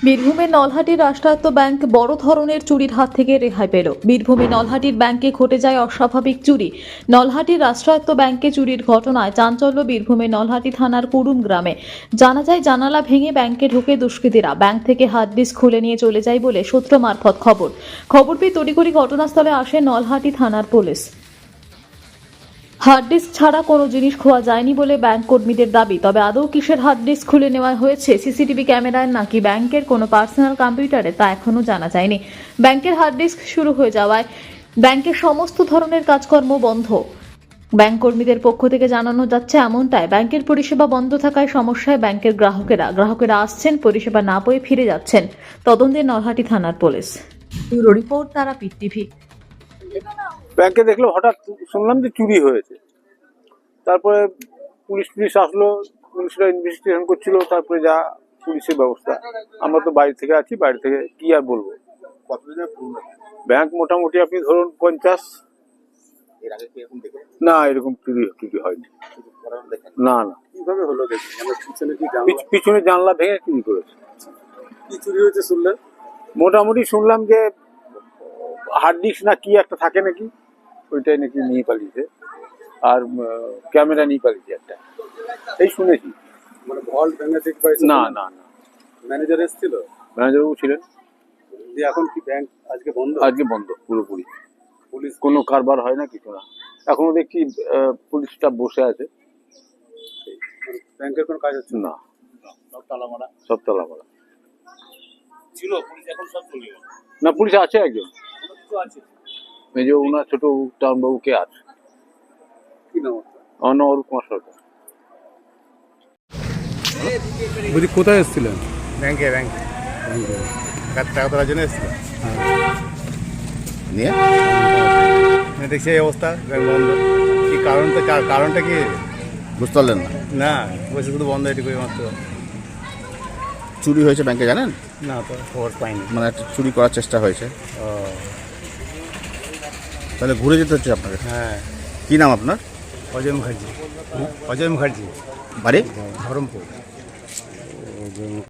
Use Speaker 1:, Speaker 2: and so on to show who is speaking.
Speaker 1: বীরভূমের নলহাটির রাষ্ট্রায়ত্ত ব্যাংক বড় ধরনের চুরির হাত থেকে রেহাই পেল। বীরভূমে নলহাটির ব্যাংকে ঘটে যায় অস্বাভাবিক চুরি। নলহাটির রাষ্ট্রায়ত্ত ব্যাংকে চুরির ঘটনায় চাঞ্চল্য বীরভূমের নলহাটি থানার কুড়ুম গ্রামে। জানা যায় জানালা ভেঙে ব্যাংকে ঢুকে দুষ্কৃতীরা ব্যাংক থেকে হার্ড ডিস্ক খুলে নিয়ে চলে যায় বলে সূত্র মারফত খবর পেয়ে তড়িঘড়ি ঘটনাস্থলে আসে নলহাটি থানার পুলিশ। হার্ড ডিস্ক ছাড়া কোনো জিনিস খোয়া যায়নি বলে ব্যাংক কর্মীদের দাবি। তবে আদৌ কিসের হার্ড ডিস্ক খুলে নেওয়া হয়েছে, সিসিটিভি ক্যামেরায় নাকি ব্যাংকের কোনো পার্সোনাল কম্পিউটারে, তা এখনও জানা যায়নি। ব্যাংকের হার্ড ডিস্ক শুরু হয়ে যাওয়ায় ব্যাংকের সমস্ত ধরনের কাজকর্ম বন্ধ। ব্যাংক কর্মীদের পক্ষ থেকে জানানো যাচ্ছে এমনটাই। ব্যাংকের পরিষেবা বন্ধ থাকায় সমস্যায় ব্যাংকের গ্রাহকেরা আসছেন, পরিষেবা না পেয়ে ফিরে যাচ্ছেন। তদন্তে নলহাটি থানার police. Bureau report, Tarapith TV.
Speaker 2: ব্যাংকে দেখলাম হঠাৎ শুনলাম যে চুরি হয়েছে। তারপরে পুলিশ আসলো, পুলিশরা ইনভেস্টিগেশন করছিল। তারপরে যা পুলিশের ব্যবস্থা, আমরা তো বাইরে থেকে আছি, বাইরে থেকে কি আর বলবো। ব্যাংক মোটামুটি আপনি ধরুন 50। না, এরকম চুরি হয়নি। না না,
Speaker 3: কিভাবে হলো দেখি
Speaker 2: পিছনে জানলা ভেঙে চুরি করেছে।
Speaker 3: কি চুরি হয়েছে শুনলেন?
Speaker 2: মোটামুটি শুনলাম যে হার্ড ডিস্ক না কি একটা থাকে নাকি, ওইটাই নাকি নিয়ে পালিয়েছে। আর ক্যামেরা নিয়ে পালিয়েছে একটা, এই শুনেছি।
Speaker 3: মানে ভল্ট ভেঙে চেক পাইছে?
Speaker 2: না না না,
Speaker 3: ম্যানেজার এসেছিল?
Speaker 2: ম্যানেজারবাবু ছিলেন।
Speaker 3: যে এখন কি ব্যাংক আজকে বন্ধ?
Speaker 2: আজকে বন্ধ পুরোপুরি,
Speaker 3: পুলিশ
Speaker 2: কোনো কারবার হয় না, কিছু না। এখনো দেখছি পুলিশটা বসে আছে।
Speaker 3: ব্যাংকের কোনো কাজ হচ্ছে
Speaker 2: না,
Speaker 3: সব তালা মারা
Speaker 2: সব তালা মারা
Speaker 3: ছিল। পুলিশ এখন সব চলে গেল।
Speaker 2: না, পুলিশ আছে একজন,
Speaker 3: কিছু আছে?
Speaker 2: এই যে ওনার ছোট টাউনবাবু কে আছে,
Speaker 3: কি নাম?
Speaker 2: অরূপ কুমার সরকার।
Speaker 3: বলছি কোথায় এসেছিলেন?
Speaker 4: ব্যাংকে টাকা তোলার জন্য এসেছিল। নিয়ে দেখছি এই অবস্থা, ব্যাংক বন্ধ। কি কারণটা কি
Speaker 5: বুঝতে পারলেন না?
Speaker 4: না, বলছে শুধু বন্ধ এটুকু মাত্র।
Speaker 5: চুরি হয়েছে ব্যাংকে, জানেন?
Speaker 4: না, তো খবর পাইনি।
Speaker 5: মানে একটা চুরি করার চেষ্টা হয়েছে,
Speaker 4: ও
Speaker 5: তাহলে ঘুরে যেতে হচ্ছে আপনাকে।
Speaker 4: হ্যাঁ।
Speaker 5: কি নাম আপনার?
Speaker 4: অজয় মুখার্জি। অজয় মুখার্জি,
Speaker 5: বাড়ি?
Speaker 4: ধরমপুর।